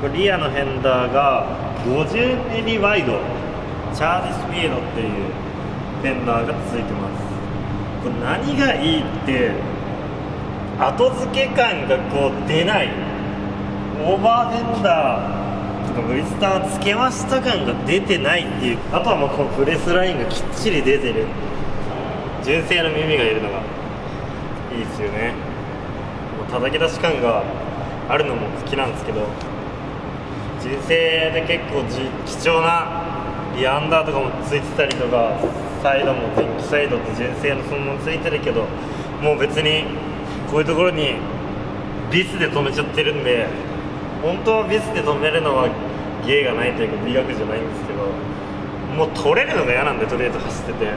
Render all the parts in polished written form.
これリアのフェンダーが50ミリワイドチャージスピードっていうフェンダーがついてます。これ何がいいって後付け感がこう出ない、オーバーフェンダーとかブリスターつけました感が出てないっていう。あとはもうこのプレスラインがきっちり出てる、純正の耳がいるのがいいですよね。もう叩き出し感があるのも好きなんですけど、純正で結構貴重なリアンダーとかもついてたりとか、サイドも前期サイドって純正のそのままついてるけど、もう別にこういうところにビスで止めちゃってるんで、本当はビスで止めるのは芸がないというか美学じゃないんですけど、もう取れるのが嫌なんで、とりあえず走っててか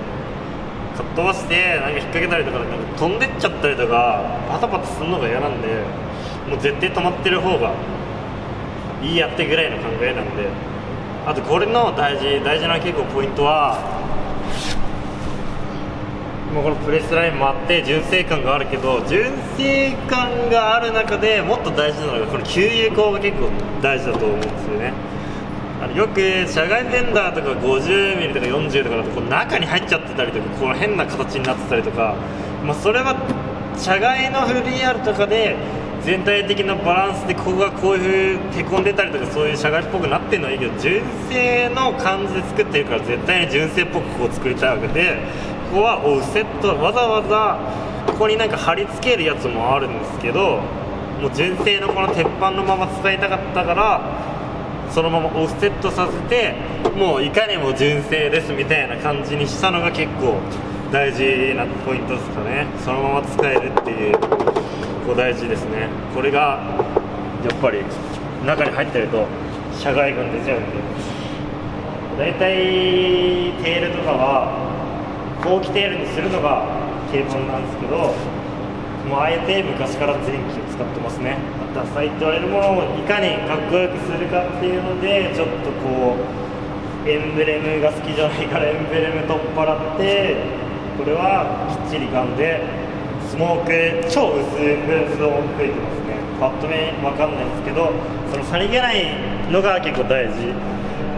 っ飛ばしてなんか引っ掛けたりとか、なんか飛んでっちゃったりとかパタパタするのが嫌なんで、もう絶対止まってる方がいいやってぐらいの考えなんで。あとこれの大事な結構ポイントは、もうこのプレスラインもあって純正感があるけど、純正感がある中でもっと大事なのがこの給油口が結構大事だと思うんですよね。よく車外フェンダーとか 50mm とか40とかだとこう中に入っちゃってたりとか、この変な形になってたりとか、それは車外のフリーアルとかで全体的なバランスでここがこういうへこんでたりとか、そういう車外っぽくなってるのはいいけど、純正の感じで作ってるから絶対に純正っぽくこう作りたいわけで、ここはオフセット、わざわざここになんか貼り付けるやつもあるんですけど、もう純正のこの鉄板のまま使いたかったから、そのままオフセットさせて、もういかにも純正ですみたいな感じにしたのが結構大事なポイントですかね。そのまま使えるっていう、こう大事ですね。これがやっぱり中に入ってると車外感出ちゃうんで、だいたいテールとかは後期テールにするのが定番なんですけど、もうあえて昔から前期を使ってますね。ダサいって言われるものをいかにかっこよくするかっていうので、ちょっとこうエンブレムが好きじゃないからエンブレム取っ払って、これはきっちりガンでスモーク超薄くスモーク吹いてますね。パッと目わかんないんですけど、そのさりげないのが結構大事。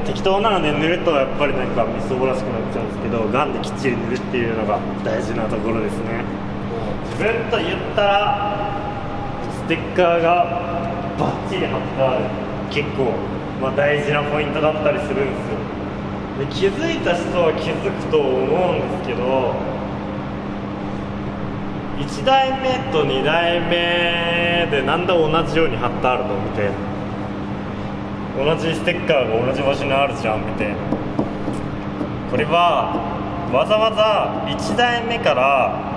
適当なので塗るとやっぱりなんかみそぼらしくなっちゃうんですけど、ガンできっちり塗るっていうのが大事なところですね。自分と言ったらステッカーがバッチリ貼ってある、結構、大事なポイントだったりするんですよ。で気づいた人は気づくと思うんですけど、1台目と2台目でなんだ同じように貼ってあるのみたいな、同じステッカーが同じ場所にあるじゃんみたいな。これはわざわざ1台目から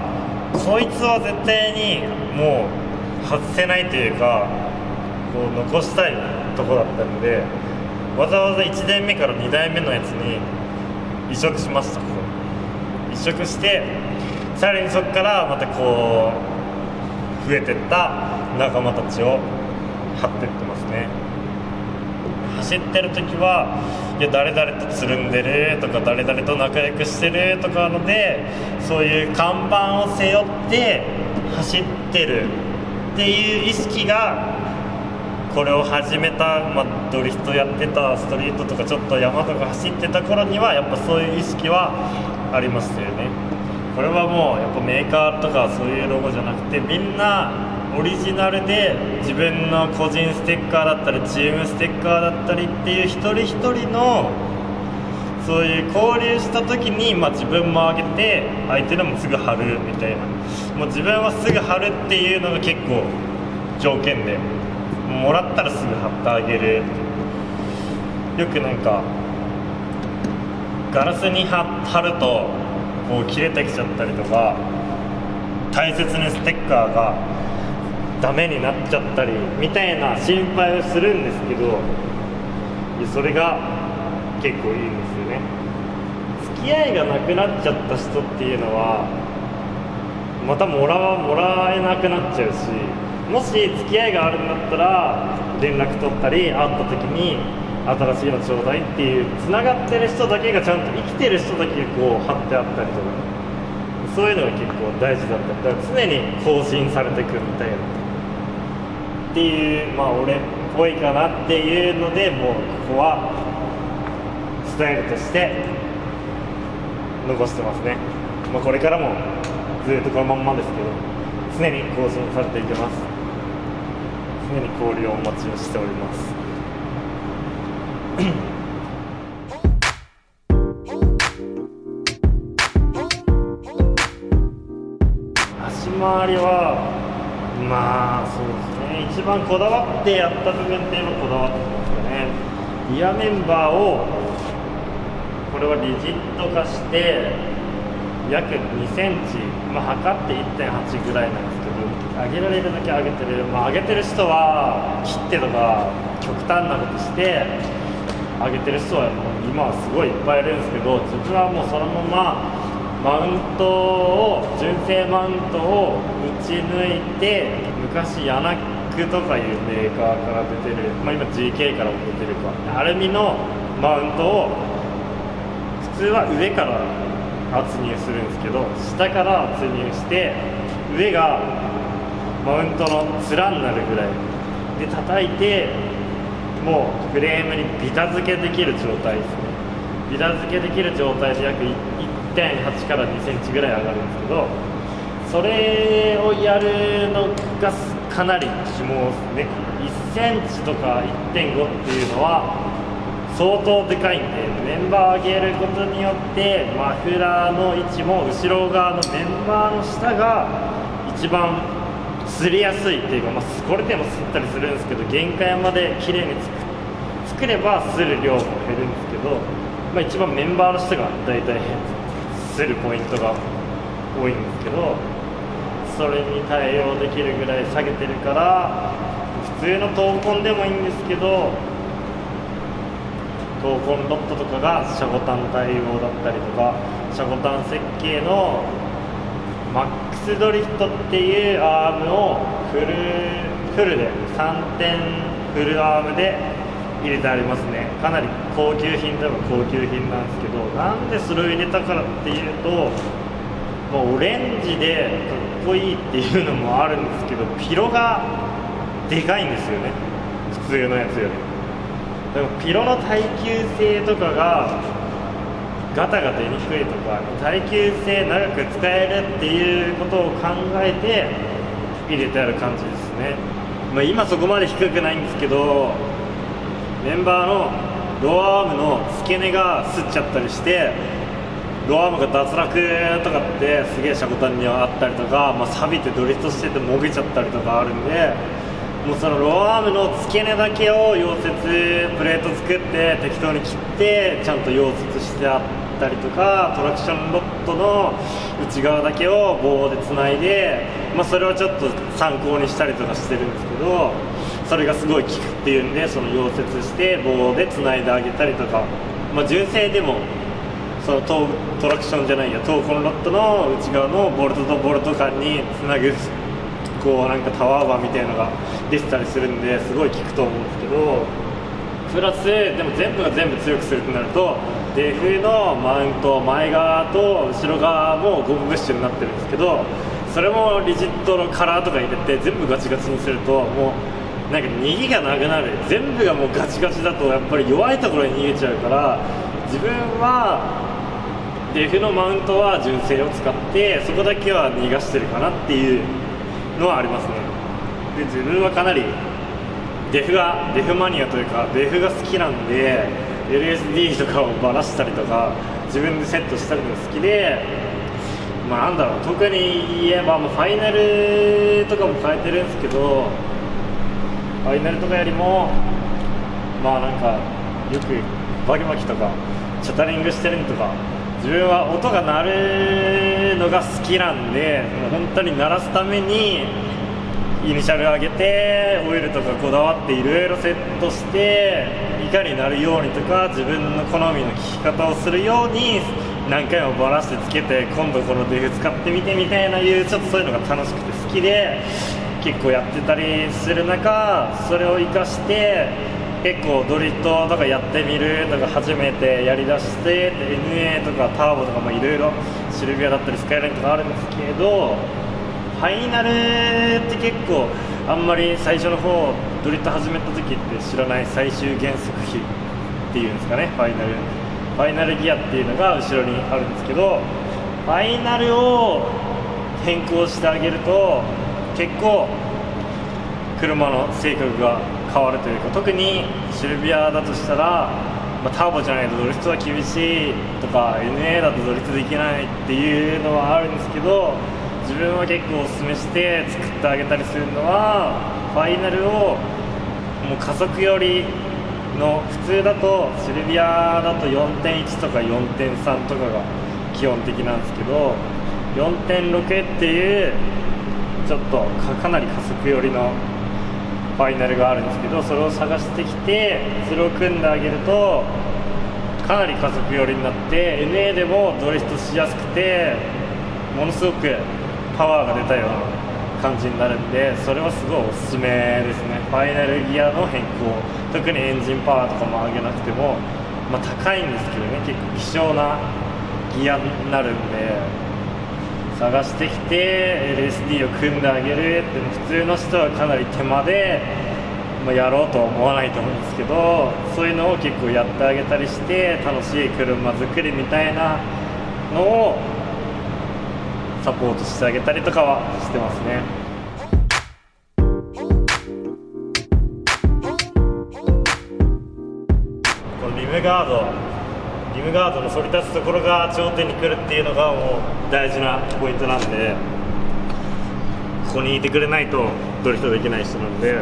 こいつは絶対にもう外せないというか、こう残したいとこだったので、わざわざ1台目から2台目のやつに移植しました。ここ移植して、さらにそこからまたこう増えてった仲間たちを貼ってってますね。走ってる時は、いや誰々とつるんでるとか誰々と仲良くしてるとかので、そういう看板を背負って走ってるっていう意識が、これを始めた、ドリフトやってた、ストリートとかちょっと山とか走ってた頃にはやっぱそういう意識はありましたよね。これはもうやっぱメーカーとかそういうロゴじゃなくて、みんなオリジナルで自分の個人ステッカーだったりチームステッカーだったりっていう一人一人のそういう交流した時に、自分もあげて相手でもすぐ貼るみたいな、もう自分はすぐ貼るっていうのが結構条件で、もらったらすぐ貼ってあげる。よくなんかガラスに貼るとこう切れてきちゃったりとか、大切なステッカーがダメになっちゃったりみたいな心配をするんですけど、それが結構いいんですよね。付き合いがなくなっちゃった人っていうのはまたもらえなくなっちゃうし、もし付き合いがあるんだったら連絡取ったり、会った時に新しいのちょうだいっていう、つながってる人だけがちゃんと生きてる人だけがこう貼ってあったりとか、そういうのが結構大事だったり、だから常に更新されていくみたいなっっていう、まあ俺っぽいかなっていうので、もうここはスタイルとして残してますね。まあ、これからもずっとこのまんまですけど、常に更新されていきます。常に交流をお待ちをしております。足回りはまあそうですね、一番こだわってやった部分っていうのはこだわってますかね。リアメンバーをこれはリジット化して約2センチ、まあ、測って 1.8 ぐらいなんですけど、上げられるだけ上げてる、まあ、上げてる人は切ってとか極端なことして上げてる人はもう今はすごいいっぱいいるんですけど、自分はもうそのままマウントを純正マウントを打ち抜いて、昔ヤナックとかいうメーカーから出てる、まあ、今 GK からも出てるかアルミのマウントを普通は上から圧入するんですけど、下から圧入して上がマウントの面になるぐらいで叩いて、もうフレームにビタ付けできる状態ですね。ビタ付けできる状態で約 1.8 から2センチぐらい上がるんですけど、それをやるのがかなり肝ですね。1センチとか 1.5 っていうのは相当でかいんで、メンバー上げることによってマフラーの位置も後ろ側のメンバーの下が一番擦りやすいっていうか、まあ、これでも擦ったりするんですけど、限界まで綺麗に作れば擦る量も減るんですけど、まあ、一番メンバーの下がだいたい擦るポイントが多いんですけど、それに対応できるぐらい下げてるから、普通の闘魂でもいいんですけど、闘魂ロットとかがシャゴタン対応だったりとか、シャゴタン設計のマックスドリフトっていうアームをフルで3点フルアームで入れてありますね。かなり高級品といえば高級品なんですけど、なんでそれを入れたからっていうと、まあ、オレンジでかっこいいっていうのもあるんですけど、ピロがでかいんですよね、普通のやつより。でもピロの耐久性とかがガタが出にくいとか、耐久性長く使えるっていうことを考えて入れてある感じですね。まあ、今そこまで低くないんですけど、メンバーのロアームの付け根がすっちゃったりして、ロアームが脱落とかってすげえシャコタンにはあったりとか、まあ、錆びてドリフトしててもげちゃったりとかあるんで、もうそのロアームの付け根だけを溶接プレート作って適当に切ってちゃんと溶接してあったりとか、トラクションロットの内側だけを棒でつないで、まあ、それをちょっと参考にしたりとかしてるんですけど、それがすごい効くっていうんで、その溶接して棒でつないであげたりとか、まあ、純正でもそのトラクションじゃないや、闘魂ロットの内側のボルトとボルト間につなぐこうなんかタワーバーみたいなのが出てたりするんで、すごい効くと思うんですけど、プラスでも全部が全部強くするとなると、デフのマウント前側と後ろ側もゴムブッシュになってるんですけど、それもリジットのカラーとか入れて全部ガチガチにすると、もうなんか逃げがなくなる。全部がもうガチガチだとやっぱり弱いところに逃げちゃうから、自分はデフのマウントは純正を使ってそこだけは逃がしてるかなっていうのはありますね。で、自分はかなりデフマニアというかデフが好きなんで、 LSD とかをバラしたりとか自分でセットしたりとか好きで、まあなんだろう、特に言えばもうファイナルとかも変えてるんですけど、ファイナルとかよりもまあなんかよくバキバキとかチャタリングしてるのとか、自分は音が鳴るのが好きなんで、もう本当に鳴らすためにイニシャル上げてオイルとかこだわっていろいろセットして、いかになるようにとか自分の好みの聴き方をするように何回もバラしてつけて、今度このデフ使ってみてみたいな、いうちょっとそういうのが楽しくて好きで結構やってたりする中、それを活かして結構ドリフトとかやってみるとか初めてやりだして、 NA とかターボとかいろいろシルビアだったりスカイラインとかあるんですけど、ファイナルって結構あんまり最初の方ドリフト始めた時って知らない最終減速比っていうんですかね。ファイナルギアっていうのが後ろにあるんですけど、ファイナルを変更してあげると結構車の性格が変わるというか、特にシルビアだとしたら、ターボじゃないとドリフトは厳しいとか NA だとドリフトできないっていうのはあるんですけど、自分は結構おすすめして作ってあげたりするのは、ファイナルをもう加速寄りの、普通だとシルビアだと 4.1 とか 4.3 とかが基本的なんですけど、 4.6 っていうちょっとかなり加速寄りのファイナルがあるんですけど、それを探してきてそれを組んであげるとかなり加速寄りになって NA でもドリフトしやすくて、ものすごくパワーが出たような感じになるんで、それはすごいおすすめですね。ファイナルギアの変更、特にエンジンパワーとかも上げなくても、高いんですけどね、結構希少なギアになるんで、探してきて LSD を組んであげるって普通の人はかなり手間で、やろうとは思わないと思うんですけど、そういうのを結構やってあげたりして楽しい車作りみたいなのをサポートしてあげたりとかはしてますね。このリムガードの反り立つところが頂点に来るっていうのがもう大事なポイントなんで、ここにいてくれないとドリフトできない人なんで、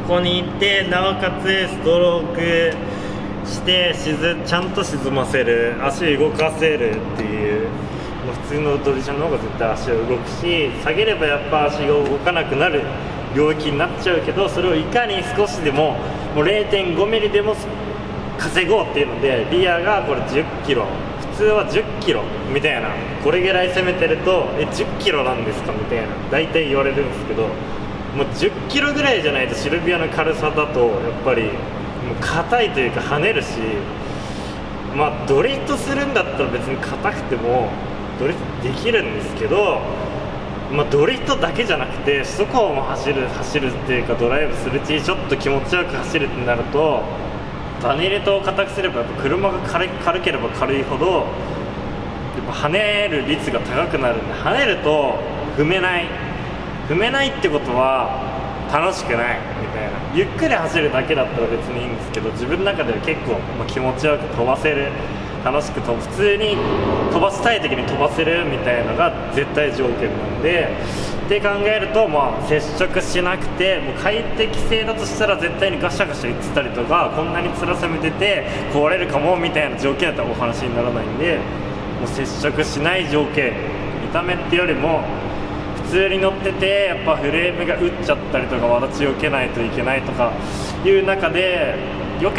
ここにいてなおかつストロークしてちゃんと沈ませる、足動かせるっていう、普通のドリシャの方が絶対足は動くし、下げればやっぱ足が動かなくなる領域になっちゃうけど、それをいかに少しでももう 0.5 ミリでも稼ごうっていうので、リアがこれ10キロ、普通は10キロみたいな、これぐらい攻めてると10キロなんですかみたいな大体言われるんですけど、もう10キロぐらいじゃないとシルビアの軽さだとやっぱりもう硬いというか跳ねるし、ドリフトするんだったら別に硬くてもドリフトできるんですけど、ドリフトだけじゃなくて首都高も走るっていうかドライブするうちにちょっと気持ちよく走るってなると、バネレと硬くすればやっぱ車が軽ければ軽いほどやっぱ跳ねる率が高くなるんで、跳ねると踏めないってことは楽しくないみたいな。ゆっくり走るだけだったら別にいいんですけど、自分の中では結構気持ちよく飛ばせる、楽しく普通に飛ばしたい時に飛ばせるみたいなのが絶対条件なんで、って考えると接触しなくてもう快適性だとしたら絶対にガシャガシャ言ってたりとか、こんなに辛さめてて壊れるかもみたいな条件だったらお話にならないんで、もう接触しない条件、見た目ってよりも普通に乗っててやっぱフレームが打っちゃったりとか、わだち避けないといけないとかいう中で避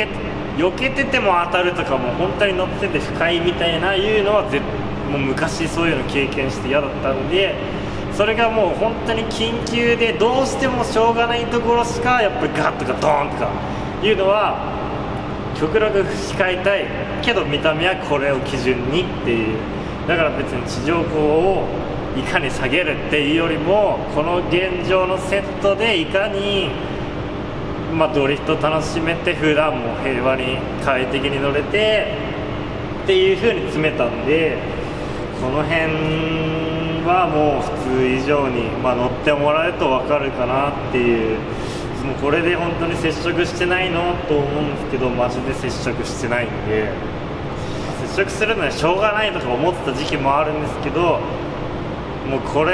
けてても当たるとか、もう本当に乗ってて不快みたいないうのはもう昔そういうの経験して嫌だったんで、それがもう本当に緊急でどうしてもしょうがないところしかやっぱりガッとかドーンとかいうのは極力控えたいけど、見た目はこれを基準にっていう、だから別に地上高をいかに下げるっていうよりも、この現状のセットでいかにドリフト楽しめて普段も平和に快適に乗れてっていう風に詰めたんで、この辺はもう普通以上に、乗ってもらえると分かるかなっていう、もうこれで本当に接触してないのと思うんですけど、マジで接触してないんで、接触するのはしょうがないとか思ってた時期もあるんですけど、もうこう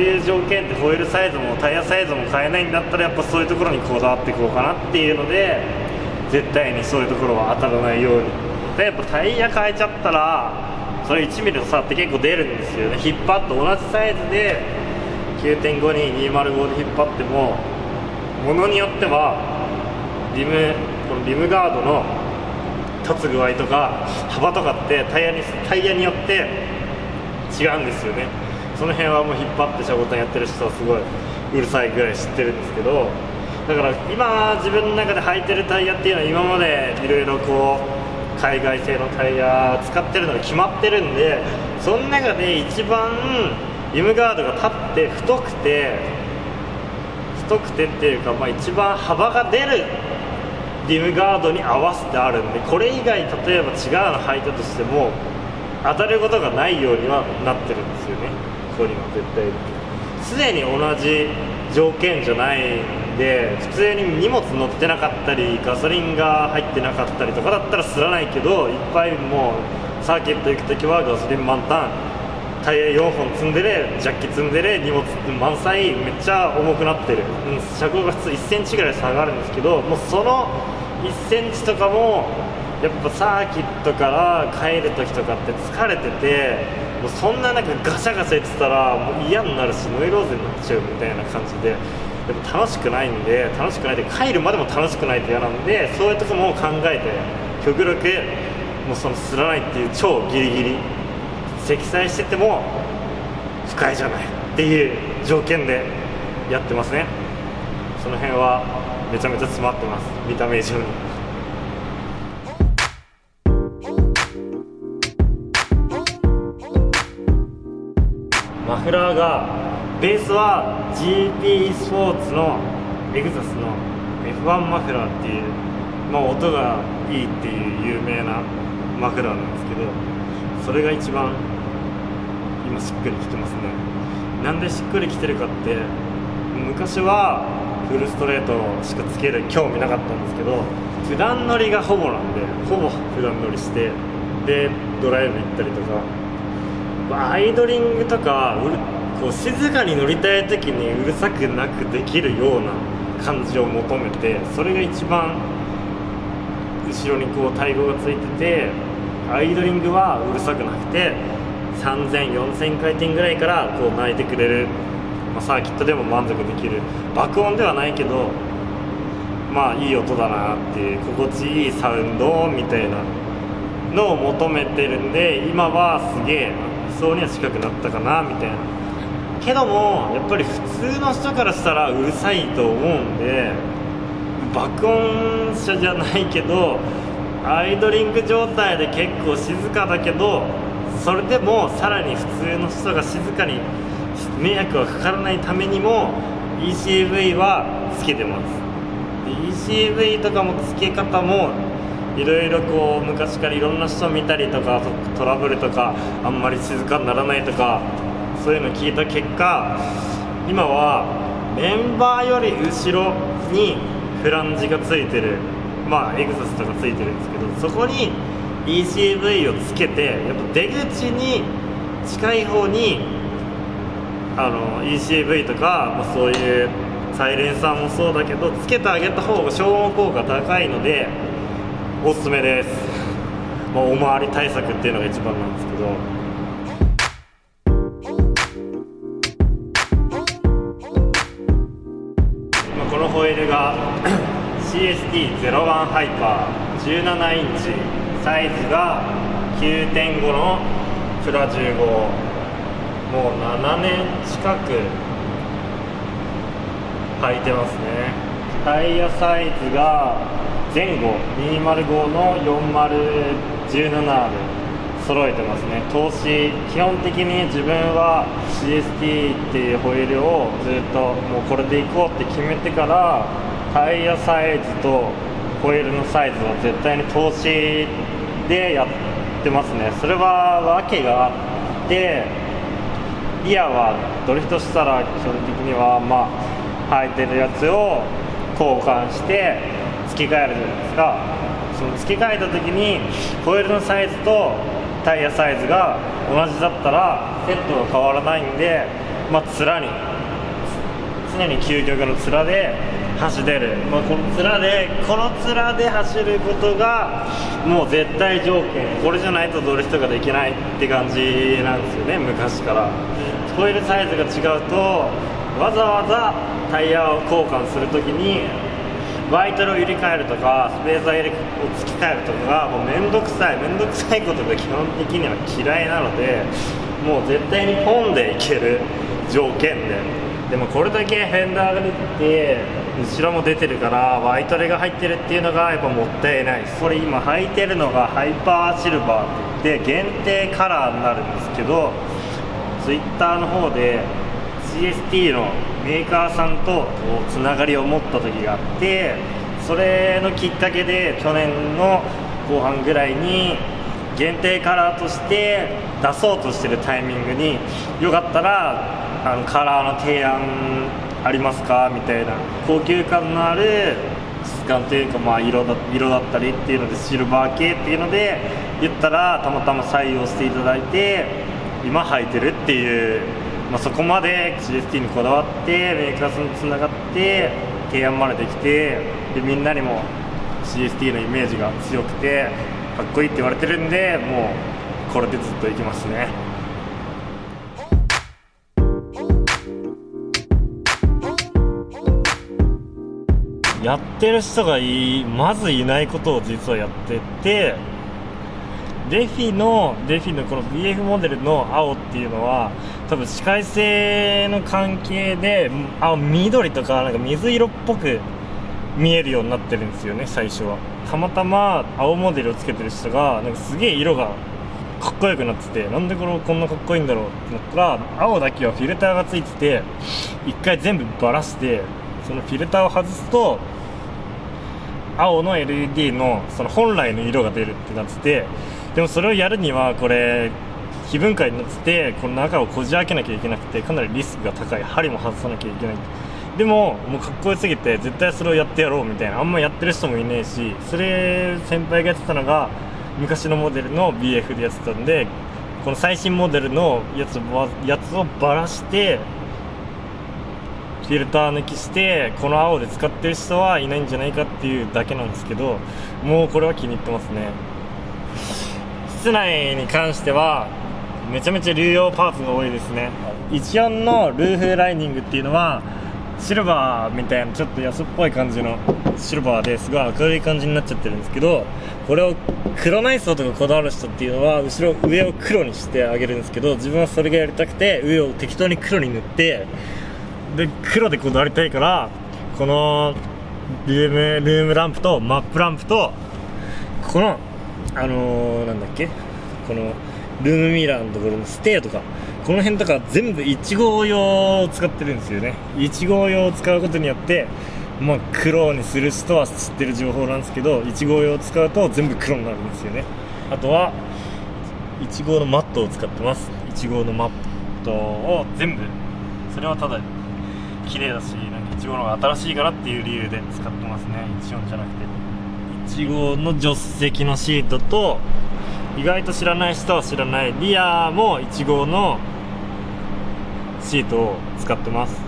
いう条件ってホイールサイズもタイヤサイズも変えないんだったらやっぱそういうところにこだわっていこうかなっていうので、絶対にそういうところは当たらないように。でやっぱタイヤ変えちゃったらそれ1ミリの差って結構出るんですよね。引っ張って同じサイズで 9.5 に205で引っ張っても、ものによってはこのリムガードの立つ具合とか幅とかってタイヤによって違うんですよね。その辺はもう引っ張ってシャボタンやってる人はすごいうるさいぐらい知ってるんですけど、だから今自分の中で履いてるタイヤっていうのは今までいろいろ海外製のタイヤ使ってるのが決まってるんで、その中で一番リムガードが立って太くてっていうか、一番幅が出るリムガードに合わせてあるんで、これ以外例えば違うの履いたとしても当たることがないようにはなってるんですよね。ここには絶対常に同じ条件じゃないんで、普通に荷物乗ってなかったりガソリンが入ってなかったりとかだったらすらないけど、いっぱいもうサーキット行くときはガソリン満タン、タイヤ4本積んでる、ジャッキ積んでる、荷物満載、めっちゃ重くなってる、車高が普通1センチぐらい下がるんですけど、もうその1センチとかもやっぱサーキットから帰るときとかって疲れてて、もうそんなガシャガシャ言ってたらもう嫌になるしノイローゼになっちゃうみたいな感じで、やっぱ楽しくないんで、帰るまでも楽しくないと嫌なんで、そういうとこも考えて極力もうそのすらないっていう超ギリギリ、積載してても不快じゃないっていう条件でやってますね。その辺はめちゃめちゃ詰まってます、見た目以上に。マフラーがベースは GP スポーツのエグザスの F1 マフラーっていう、音がいいっていう有名なマフラーなんですけど、それが一番今しっくりきてますね。なんでしっくりきてるかって、昔はフルストレートしかつける興味なかったんですけど、普段乗りがほぼなんで、ほぼ普段乗りしてでドライブ行ったりとか、アイドリングとかこう静かに乗りたい時にうるさくなくできるような感じを求めて、それが一番後ろにこうタイヤがついてて、アイドリングはうるさくなくて3000、4000回転ぐらいからこう鳴いてくれる、サーキットでも満足できる、爆音ではないけどいい音だなっていう、心地いいサウンドみたいなのを求めてるんで、今はすげえ理想には近くなったかなみたいな。けどもやっぱり普通の人からしたらうるさいと思うんで、爆音車じゃないけどアイドリング状態で結構静かだけど、それでもさらに普通の人が静かに迷惑がかからないためにも ECV はつけてます。で ECV とかもつけ方もいろいろこう昔からいろんな人見たりとか、トラブルとかあんまり静かにならないとかそういうの聞いた結果、今はメンバーより後ろにフランジがついてる、エグザスとかついてるんですけど、そこに ECV をつけて、やっぱ出口に近い方にECV とか、そういうサイレンサーもそうだけどつけてあげた方が消音効果高いのでおすすめです。おまわり対策っていうのが一番なんですけど、このホイールがCST-01 ハイパー17インチ、サイズが 9.5 のプラ15、もう7年近く履いてますね。タイヤサイズが前後205の4017で揃えてますね。投資基本的に自分は CST っていうホイールをずっともうこれでいこうって決めてから、タイヤサイズとホイールのサイズは絶対に投資でやってますね。それは訳があって、リアはドリフトしたら基本的には履いてるやつを交換して付け替えるじゃないですか。その付け替えた時にホイールのサイズとタイヤサイズが同じだったらセットが変わらないんで、面に常に究極の面で走れる、この面で走ることがもう絶対条件、これじゃないとドリフトができないって感じなんですよね、昔から。ホイールサイズが違うとわざわざタイヤを交換するときにバイタルを入れ替えるとかスペーサーを付け替えるとかがもうめんどくさいことが基本的には嫌いなので、もう絶対にポンでいける条件でもこれだけフェンダーが出てて後ろも出てるからワイトレが入ってるっていうのがやっぱもったいないです。これ今履いてるのがハイパーシルバーって言って限定カラーになるんですけど、ツイッターの方で CST のメーカーさんとつながりを持った時があって、それのきっかけで去年の後半ぐらいに限定カラーとして出そうとしてるタイミングに、よかったらカラーの提案ありますかみたいな、高級感のある質感というか、色だったりっていうのでシルバー系っていうので言ったら、たまたま採用していただいて今履いてるっていう、そこまで CST にこだわってメーカーさんにつながって提案までできて、でみんなにも CST のイメージが強くてかっこいいって言われてるんで、もうこれでずっといきますね。やってる人がまずいないことを実はやってて、デフィのこの BF モデルの青っていうのは多分視界性の関係で緑とかなんか水色っぽく見えるようになってるんですよね。最初はたまたま青モデルをつけてる人がなんかすげえ色がかっこよくなってて、なんでこんなかっこいいんだろうってなったら、青だけはフィルターがついてて一回全部バラして、そのフィルターを外すと青の LED のその本来の色が出るってなってて、でもそれをやるにはこれ非分解になってて、この中をこじ開けなきゃいけなくてかなりリスクが高い、針も外さなきゃいけない。でももうかっこよすぎて絶対それをやってやろうみたいな、あんまやってる人もいねえし、それ先輩がやってたのが昔のモデルの BF でやってたんで、この最新モデルのやつをバラしてフィルター抜きしてこの青で使ってる人はいないんじゃないかっていうだけなんですけど、もうこれは気に入ってますね。室内に関してはめちゃめちゃ流用パーツが多いですね。14のルーフライニングっていうのはシルバーみたいなちょっと安っぽい感じのシルバーですごい明るい感じになっちゃってるんですけど、これを黒内装とかこだわる人っていうのは上を黒にしてあげるんですけど、自分はそれがやりたくて上を適当に黒に塗って、で黒でこだわりたいから、このルームランプとマップランプとこのなんだっけ、このルームミラーのところのステーとかこの辺とか全部1号用を使ってるんですよね。1号用を使うことによって黒にする人は知ってる情報なんですけど、1号用を使うと全部黒になるんですよね。あとは1号のマットを使ってます。1号のマットを全部、それはただ綺麗だし、1号の方が新しいからっていう理由で使ってますね。14じゃなくて1号の助手席のシートと、意外と知らない人は知らないリアも1号のシートを使ってます。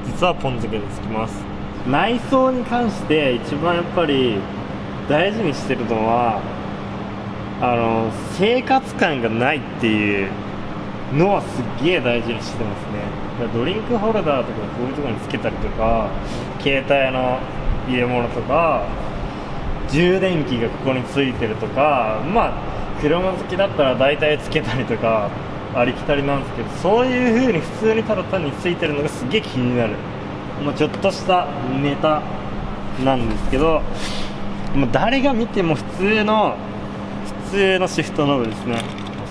実はポン付けでつきます。内装に関して一番やっぱり大事にしてるのは生活感がないっていうのはすっげえ大事にしてますね。ドリンクホルダーとかこういうところにつけたりとか、携帯の入れ物とか充電器がここについてるとか、車好きだったら大体つけたりとかありきたりなんですけど、そういう風に普通にただ単についてるのがすげえ気になる、ちょっとしたネタなんですけど、誰が見ても普通のシフトノブですね。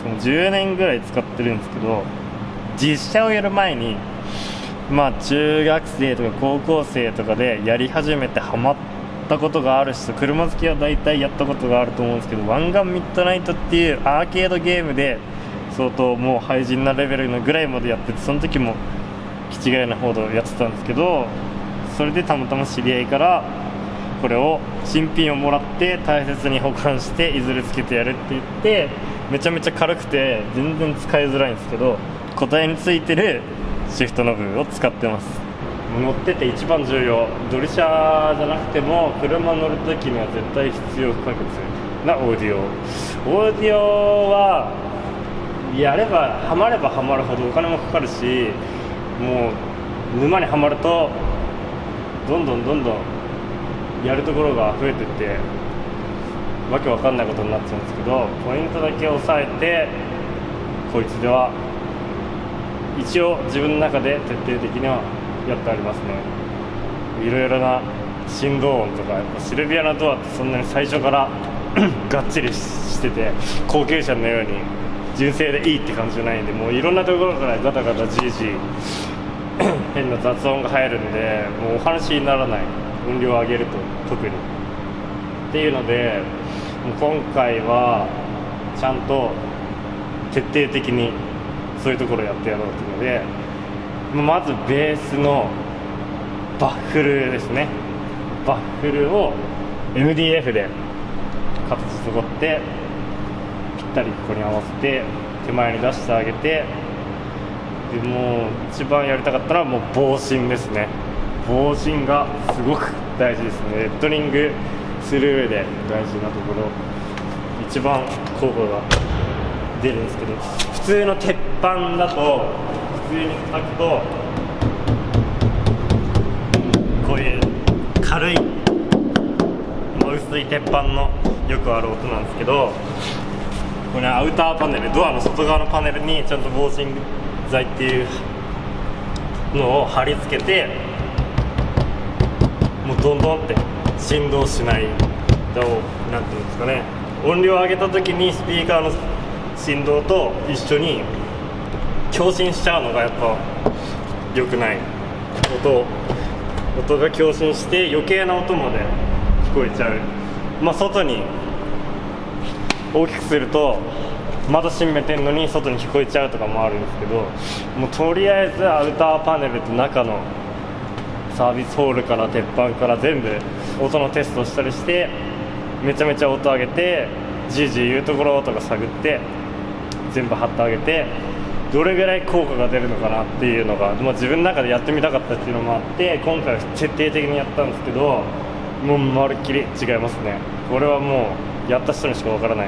その10年ぐらい使ってるんですけど、実写をやる前に中学生とか高校生とかでやり始めてハマったことがある人、車好きは大体やったことがあると思うんですけど、湾岸ミッドナイトっていうアーケードゲームで相当もう廃人なレベルのぐらいまでやってて、その時も気違いなほどやってたんですけど、それでたまたま知り合いからこれを新品をもらって大切に保管していずれつけてやるって言って、めちゃめちゃ軽くて全然使いづらいんですけど、固体についてるシフトノブを使ってます。乗ってて一番重要、ドリシャじゃなくても車乗るときには絶対必要不可欠なオーディオはやればハマればハマるほどお金もかかるし、もう沼にはまるとどんどんやるところが増えてってわけわかんないことになっちゃうんですけど、ポイントだけ押さえてこいつでは一応自分の中で徹底的にはやってありますね。いろいろな振動音とか、やっぱシルビアのドアってそんなに最初からがっちりしてて高級車のように純正でいいって感じじゃないんで、もういろんなところからガタガタじいじい変な雑音が入るんで、もうお話にならない、音量を上げると特にっていうので、もう今回はちゃんと徹底的にそういうところをやってやろうというので、まずベースのバッフルですね。バッフルを MDF で形作ってぴったりここに合わせて手前に出してあげて、でもう一番やりたかったらもう防振ですね。防振がすごく大事ですね。レッドリングする上で大事なところ、一番効果が出るんですけど、普通の鉄板だと普通に叩くとこういう軽い、薄い鉄板のよくある音なんですけど、これアウターパネル、ドアの外側のパネルにちゃんと防振剤っていうのを貼り付けて、もうどんどんって振動しない、なんていうんですかね、音量を上げた時にスピーカーの振動と一緒に共振しちゃうのがやっぱ良くない。音が共振して余計な音まで聞こえちゃう。外に大きくすると窓閉めてんのに外に聞こえちゃうとかもあるんですけど、もうとりあえずアウターパネルと中のサービスホールから鉄板から全部音のテストしたりして、めちゃめちゃ音上げてじいじ言うところとか探って全部貼ってあげて、どれぐらい効果が出るのかなっていうのが、自分の中でやってみたかったっていうのもあって、今回は徹底的にやったんですけど、もうまるっきり違いますね。これはもうやった人にしかわからない。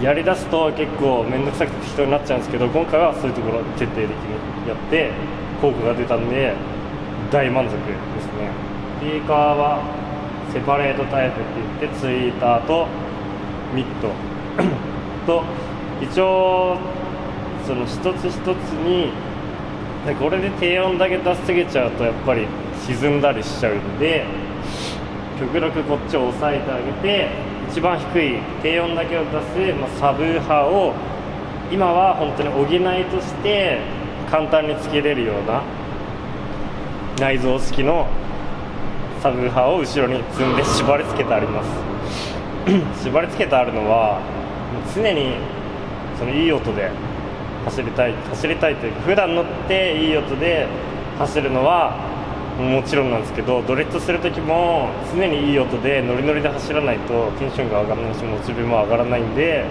やりだすと結構面倒くさくて適当になっちゃうんですけど、今回はそういうところ徹底的にやって効果が出たんで大満足ですね。スピーカーはセパレートタイプって言って、ツイーターとミットと一応その一つ一つに、これで低音だけ出しすぎちゃうとやっぱり沈んだりしちゃうんで、極力こっちを押さえてあげて、一番低い低音だけを出す、サブウーハーを今は本当に補いとして簡単につけれるような内蔵式のサブウーハーを後ろに積んで縛り付けてあります縛り付けてあるのは常にそのいい音で走りたいというか、普段乗っていい音で走るのはもちろんなんですけど、ドリフトする時も常にいい音でノリノリで走らないとテンションが上がらないし、モチベも上がらないんで、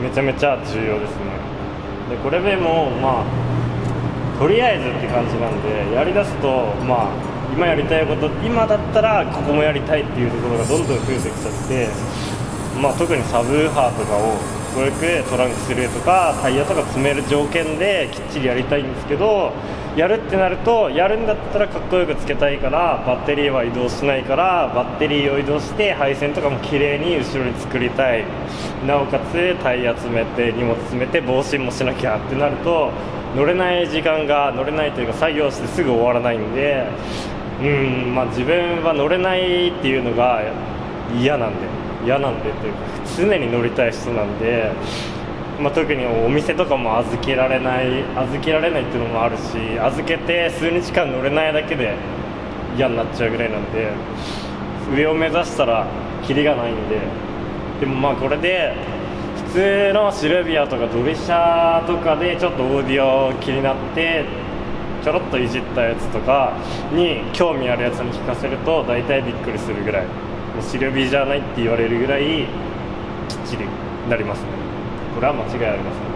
めちゃめちゃ重要ですね。でこれでもとりあえずって感じなんで、やりだすと今やりたいこと、今だったらここもやりたいっていうところがどんどん増えてきちゃって、特にサブウーハーとかをこうやってトランクスルーとかタイヤとか詰める条件できっちりやりたいんですけど、やるってなると、やるんだったらかっこよくつけたいから、バッテリーは移動しないからバッテリーを移動して配線とかも綺麗に後ろに作りたい、なおかつタイヤ詰めて荷物詰めて防振もしなきゃってなると、乗れないというか作業してすぐ終わらないんで、自分は乗れないっていうのが嫌なんでというか、常に乗りたい人なんで、特にお店とかも預けられないっていうのもあるし、預けて数日間乗れないだけで嫌になっちゃうぐらいなんで、上を目指したらキリがないんで。でもこれで普通のシルビアとかドリシャとかでちょっとオーディオ気になってちょろっといじったやつとかに興味あるやつに聞かせると大体びっくりするぐらい、もうシルビーじゃないって言われるぐらいきっちりなりますね。これは間違いありません。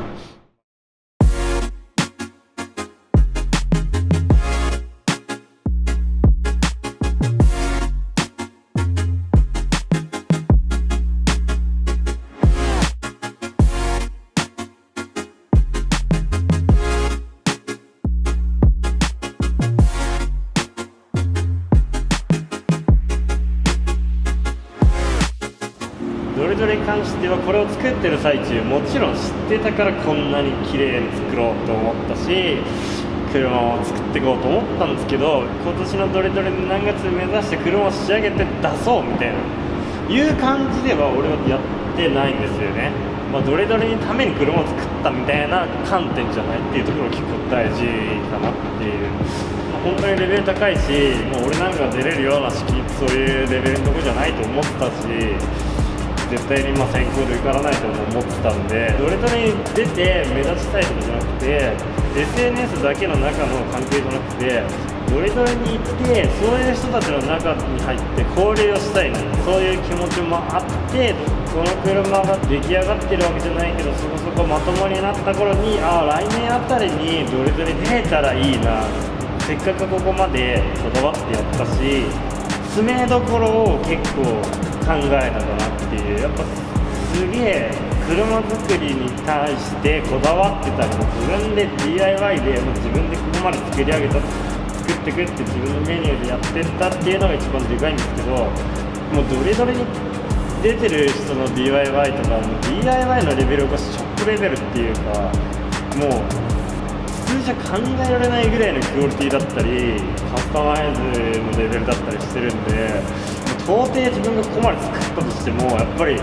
ドリドリに関してはこれを作ってる最中、もちろん知ってたからこんなに綺麗に作ろうと思ったし、車を作っていこうと思ったんですけど、今年のドリドリで何月目指して車を仕上げて出そうみたいないう感じでは俺はやってないんですよね。どれどれにために車を作ったみたいな観点じゃないっていうところが結構大事かなっていう、本当にレベル高いし、もう俺なんか出れるようなそういうレベルのとこじゃないと思ってたし、絶対に先行で受からないと思ってたんで、どれどれに出て目立ちたいとかじゃなくて SNS だけの中の関係じゃなくて、どれどれに行ってそういう人たちの中に入って交流をしたいな、そういう気持ちもあって、この車が出来上がってるわけじゃないけど、そこそこまともになった頃に来年あたりにどれどれ出れたらいいな、せっかくここまでこだわってやったし、詰めどころを結構考えたかなっていう、やっぱすげえ車作りに対してこだわってたりも、自分で DIY でもう自分でここまで作り上げた、作ってくって自分のメニューでやってったっていうのが一番でかいんですけど、もうどれどれに出てる人の DIY とか、DIY のレベルがショップレベルっていうか、もう普通じゃ考えられないぐらいのクオリティだったり、カスタマイズのレベルだったりしてるんで、到底自分がここまで作ったとしてもやっぱり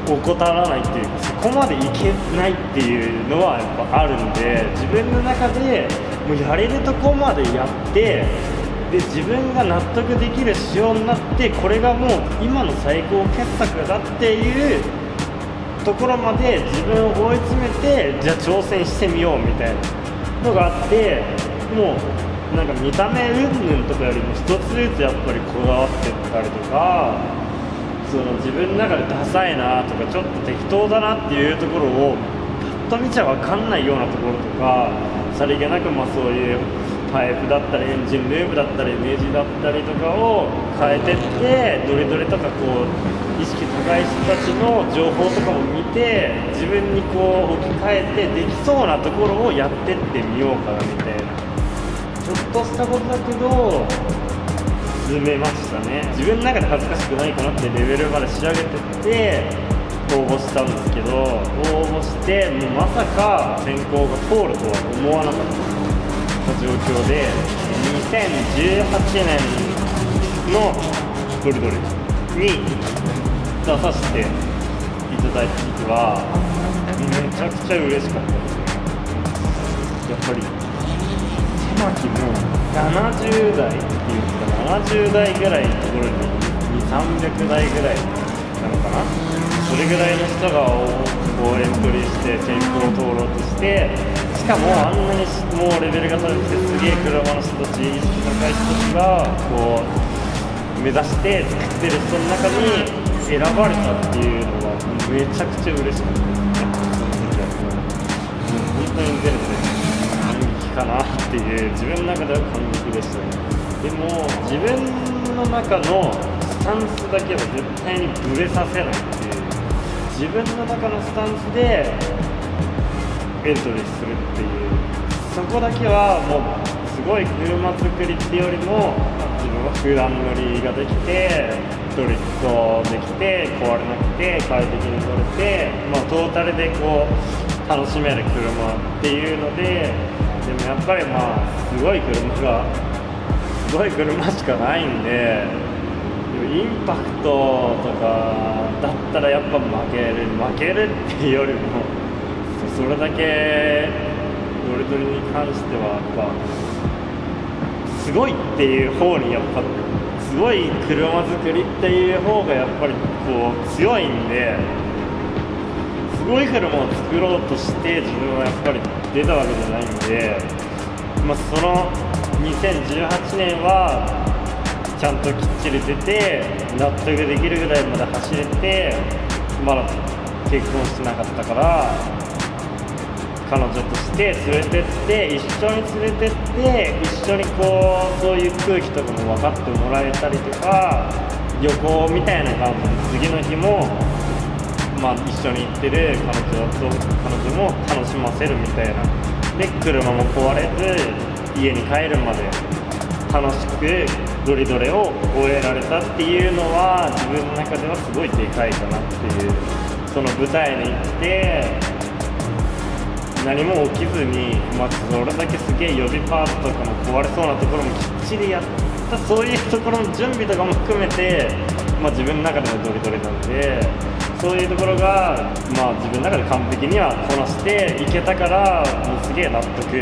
怠らないっていうか、そこまでいけないっていうのはやっぱあるんで、自分の中でもうやれるとこまでやって、で自分が納得できる仕様になって、これがもう今の最高傑作だっていうところまで自分を追い詰めて、じゃあ挑戦してみようみたいなのがあって、もうなんか見た目云々とかよりも一つずつやっぱりこだわってったりとか、その自分の中でダサいなとかちょっと適当だなっていうところをパッと見ちゃ分かんないようなところとか、さりげなくそういうパイプだったりエンジンルームだったりネジだったりとかを変えてって、どれどれとか意識高い人たちの情報とかも見て、自分に置き換えてできそうなところをやってってみようかなみたいな、ちょっとしたことだけど進めましたね。自分の中で恥ずかしくないかなってレベルまで仕上げてって応募したんですけど、応募してもうまさか選考が通るとは思わなかった状況で、2018年のドリドリに出させていただいた時はめちゃくちゃ嬉しかったですね。やっぱり狭きも70代っていうか70代ぐらいのところに200、300代ぐらいなのかな、それぐらいの人がエントリーして選考を通ろうとして、しかもあんなにもうレベルが高くてすげえ車の人たち、意識高い人たちが目指して作ってる人の中に選ばれたっていうのがめちゃくちゃ嬉しかったですね。その時はもう本当に全部感激かなっていう、自分の中では感激でしたね。でも自分の中のスタンスだけは絶対にブレさせないっていう、自分の中のスタンスでエントリーするっていう、そこだけはもうすごい車作りっていうよりも、自分は普段乗りができてドリフトできて壊れなくて快適に乗れて、トータルで楽しめる車っていうので、でもやっぱりすごい車しかないんで、インパクトとかだったらやっぱ負けるっていうよりも、それだけドリドリに関してはやっぱすごいっていう方に、やっぱすごい車作りっていう方がやっぱり強いんで、すごい車を作ろうとして自分はやっぱり出たわけじゃないんで、その2018年はちゃんときっちり出て納得できるぐらいまで走れて、まだ結婚してなかったから彼女として連れてって、一緒に連れてって一緒にそういう空気とかも分かってもらえたりとか、旅行みたいな感じで次の日も一緒に行ってる彼女も楽しませるみたいなで、車も壊れず家に帰るまで楽しくドリドレを終えられたっていうのは、自分の中ではすごいでかいかなっていう。その舞台に行って何も起きずに、それだけすげえ予備パーツとかも壊れそうなところもきっちりやった、そういうところの準備とかも含めて、自分の中でのドリドレなんで、そういうところが、まあ、自分の中で完璧にはこなしていけたから、もうすげえ納得、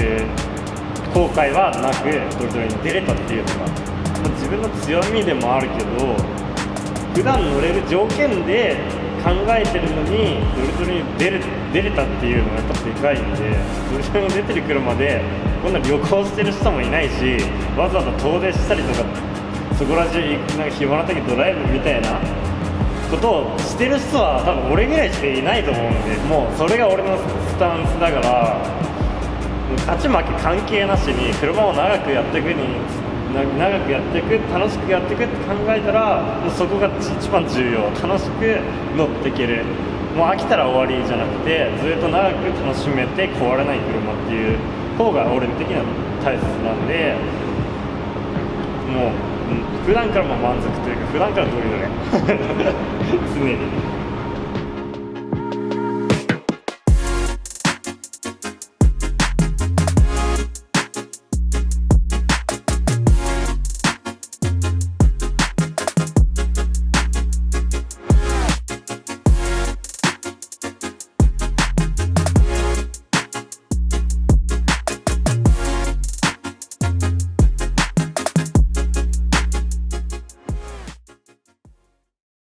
後悔はなくドリトルに出れたっていうのが、まあ、自分の強みでもあるけど、普段乗れる条件で考えてるのにドリトルに出れたっていうのがやっぱでかいんで、ドリトルに出てる車でこんな旅行してる人もいないし、わざわざ遠出したりとかそこら中なんか暇な時ドライブみたいなことをしてる人は多分俺ぐらいしかいないと思うんで、もうそれが俺のスタンスだから、勝ち負け関係なしに車を長くやっていく長くやっていく、楽しくやっていくって考えたら、もうそこが一番重要。楽しく乗っていける、もう飽きたら終わりじゃなくて、ずっと長く楽しめて壊れない車っていう方が俺的には大切なんで、もう普段からも満足というか、普段からドリドレ常に